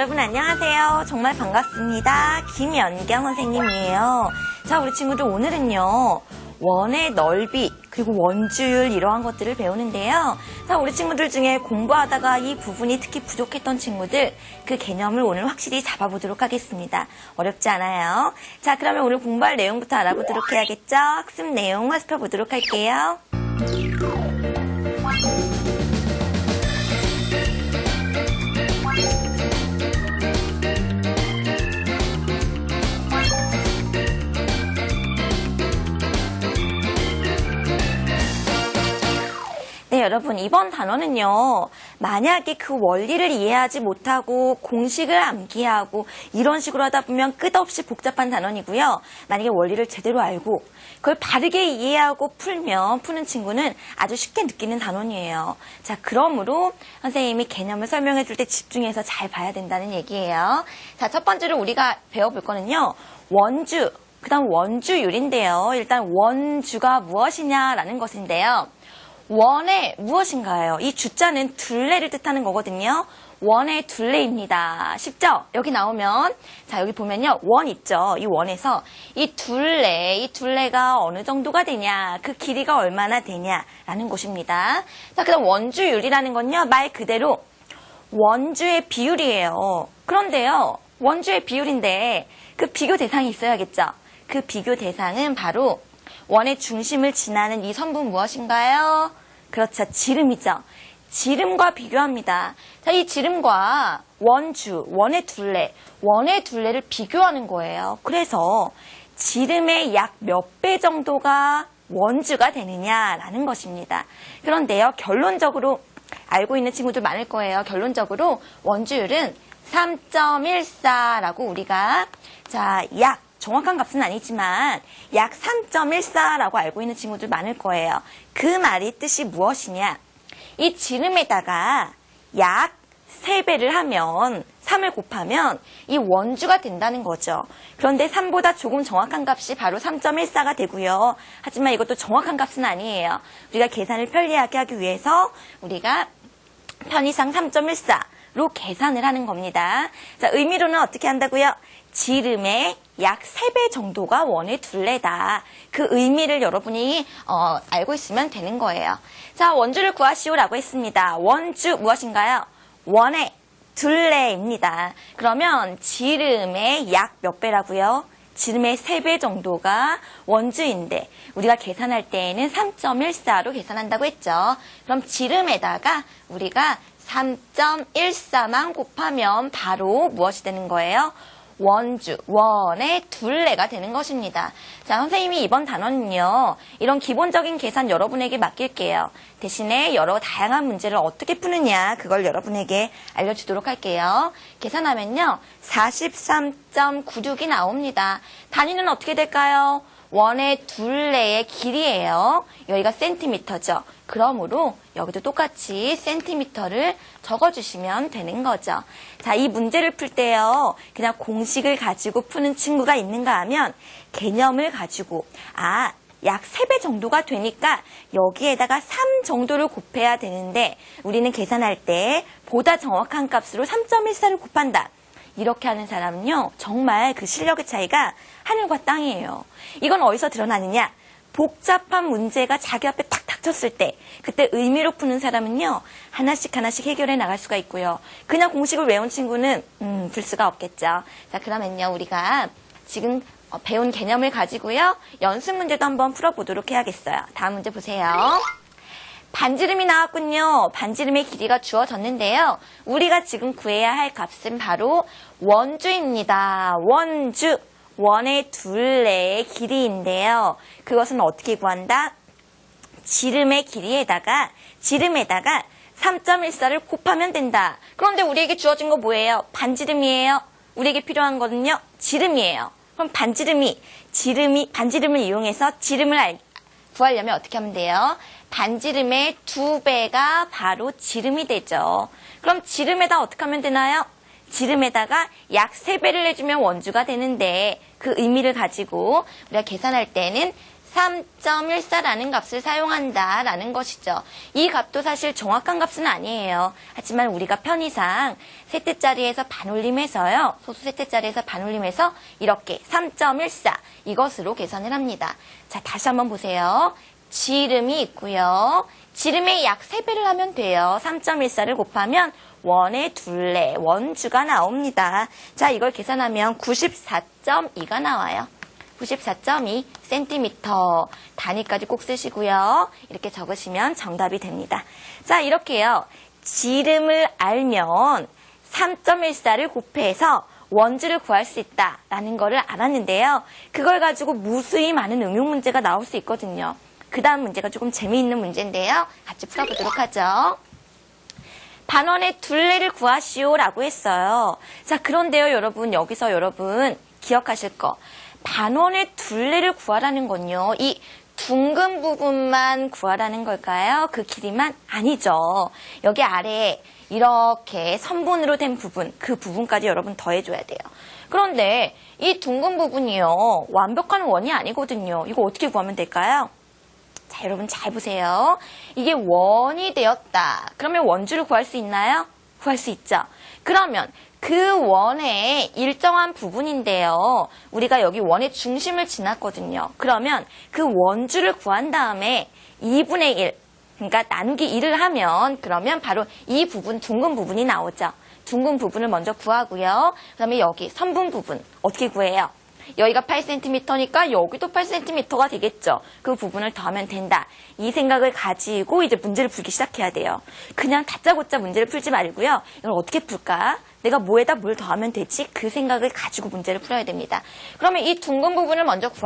여러분 안녕하세요. 정말 반갑습니다. 김연경 선생님이에요. 자, 우리 친구들 오늘은요. 원의 넓이 그리고 원주율 이러한 것들을 배우는데요. 자, 우리 친구들 중에 공부하다가 이 부분이 특히 부족했던 친구들 그 개념을 오늘 확실히 잡아보도록 하겠습니다. 어렵지 않아요. 자, 그러면 오늘 공부할 내용부터 알아보도록 해야겠죠? 학습 내용 살펴보도록 할게요. 네, 여러분 이번 단어는요. 만약에 그 원리를 이해하지 못하고 공식을 암기하고 이런 식으로 하다 보면 끝없이 복잡한 단어이고요. 만약에 원리를 제대로 알고 그걸 바르게 이해하고 푸는 친구는 아주 쉽게 느끼는 단원이에요. 자, 그러므로 선생님이 개념을 설명해 줄 때 집중해서 잘 봐야 된다는 얘기예요. 자, 첫 번째로 우리가 배워볼 거는요. 원주, 그 다음 원주율인데요. 일단 원주가 무엇이냐라는 것인데요. 원의 무엇인가요? 이 주자는 둘레를 뜻하는 거거든요. 원의 둘레입니다. 쉽죠? 여기 나오면 자 여기 보면요. 원 있죠? 이 원에서 이 둘레가 어느 정도가 되냐 그 길이가 얼마나 되냐라는 것입니다. 자, 그다음 원주율이라는 건요. 말 그대로 원주의 비율이에요. 그런데요. 원주의 비율인데 그 비교 대상이 있어야겠죠? 그 비교 대상은 바로 원의 중심을 지나는 이 선분 무엇인가요? 그렇죠. 지름이죠. 지름과 비교합니다. 자, 이 지름과 원의 둘레를 비교하는 거예요. 그래서 지름의 약 몇 배 정도가 원주가 되느냐라는 것입니다. 그런데요, 결론적으로 알고 있는 친구들 많을 거예요. 결론적으로 원주율은 3.14라고 우리가 약 정확한 값은 아니지만 약 3.14라고 알고 있는 친구들 많을 거예요. 그 말이 뜻이 무엇이냐? 이 지름에다가 약 3배를 하면 3을 곱하면 이 원주가 된다는 거죠. 그런데 3보다 조금 정확한 값이 바로 3.14가 되고요. 하지만 이것도 정확한 값은 아니에요. 우리가 계산을 편리하게 하기 위해서 우리가 편의상 3.14로 계산을 하는 겁니다. 자, 의미로는 어떻게 한다고요? 지름의 약 3배 정도가 원의 둘레다. 그 의미를 여러분이 알고 있으면 되는 거예요. 자, 원주를 구하시오라고 했습니다. 원주 무엇인가요? 원의 둘레입니다. 그러면 지름의 약 몇 배라고요? 지름의 3배 정도가 원주인데 우리가 계산할 때에는 3.14로 계산한다고 했죠. 그럼 지름에다가 우리가 3.14만 곱하면 바로 무엇이 되는 거예요? 원의 둘레가 되는 것입니다. 자, 선생님이 이번 단원은요. 이런 기본적인 계산 여러분에게 맡길게요. 대신에 여러 다양한 문제를 어떻게 푸느냐 그걸 여러분에게 알려주도록 할게요. 계산하면요. 43.96이 나옵니다. 단위는 어떻게 될까요? 원의 둘레의 길이에요. 여기가 센티미터죠. 그러므로 여기도 똑같이 센티미터를 적어주시면 되는 거죠. 자, 이 문제를 풀 때요. 그냥 공식을 가지고 푸는 친구가 있는가 하면 개념을 가지고 약 3배 정도가 되니까 여기에다가 3 정도를 곱해야 되는데 우리는 계산할 때 보다 정확한 값으로 3.14를 곱한다. 이렇게 하는 사람은요. 정말 그 실력의 차이가 하늘과 땅이에요. 이건 어디서 드러나느냐? 복잡한 문제가 자기 앞에 탁 닥쳤을 때 그때 의미로 푸는 사람은요. 하나씩 해결해 나갈 수가 있고요. 그냥 공식을 외운 친구는 풀 수가 없겠죠. 자, 그러면요. 우리가 지금 배운 개념을 가지고요. 연습 문제도 한번 풀어보도록 해야겠어요. 다음 문제 보세요. 반지름이 나왔군요. 반지름의 길이가 주어졌는데요. 우리가 지금 구해야 할 값은 바로 원주입니다. 원주. 원의 둘레의 길이인데요. 그것은 어떻게 구한다? 지름의 길이에다가 지름에다가 3.14를 곱하면 된다. 그런데 우리에게 주어진 거 뭐예요? 반지름이에요. 우리에게 필요한 거는요. 지름이에요. 그럼 반지름을 이용해서 지름을 구하려면 어떻게 하면 돼요? 반지름의 2배가 바로 지름이 되죠. 그럼 지름에다 어떻게 하면 되나요? 지름에다가 약 3배를 해주면 원주가 되는데 그 의미를 가지고 우리가 계산할 때는 3.14라는 값을 사용한다라는 것이죠. 이 값도 사실 정확한 값은 아니에요. 하지만 우리가 편의상 셋째 자리에서 반올림해서요. 소수 셋째 자리에서 반올림해서 이렇게 3.14 이것으로 계산을 합니다. 자, 다시 한번 보세요. 지름이 있고요. 지름의 약 3배를 하면 돼요. 3.14를 곱하면 원의 둘레, 원주가 나옵니다. 자, 이걸 계산하면 94.2가 나와요. 94.2cm. 단위까지 꼭 쓰시고요. 이렇게 적으시면 정답이 됩니다. 자, 이렇게요. 지름을 알면 3.14를 곱해서 원주를 구할 수 있다라는 거를 알았는데요. 그걸 가지고 무수히 많은 응용 문제가 나올 수 있거든요. 그 다음 문제가 조금 재미있는 문제인데요. 같이 풀어보도록 하죠. 반원의 둘레를 구하시오라고 했어요. 자, 그런데요, 여러분, 여기서 여러분 기억하실 거. 반원의 둘레를 구하라는 건요. 이 둥근 부분만 구하라는 걸까요? 그 길이만? 아니죠. 여기 아래에 이렇게 선분으로 된 부분, 그 부분까지 여러분 더해줘야 돼요. 그런데 이 둥근 부분이요. 완벽한 원이 아니거든요. 이거 어떻게 구하면 될까요? 자, 여러분 잘 보세요. 이게 원이 되었다. 그러면 원주를 구할 수 있나요? 구할 수 있죠. 그러면 그 원의 일정한 부분인데요. 우리가 여기 원의 중심을 지났거든요. 그러면 그 원주를 구한 다음에 2분의 1, 그러니까 나누기 1을 하면 그러면 바로 이 부분, 둥근 부분이 나오죠. 둥근 부분을 먼저 구하고요. 그 다음에 여기 선분 부분 어떻게 구해요? 여기가 8cm니까 여기도 8cm가 되겠죠. 그 부분을 더하면 된다. 이 생각을 가지고 이제 문제를 풀기 시작해야 돼요. 그냥 다짜고짜 문제를 풀지 말고요. 이걸 어떻게 풀까? 내가 뭐에다 뭘 더하면 되지? 그 생각을 가지고 문제를 풀어야 됩니다. 그러면 이 둥근 부분을 먼저 구하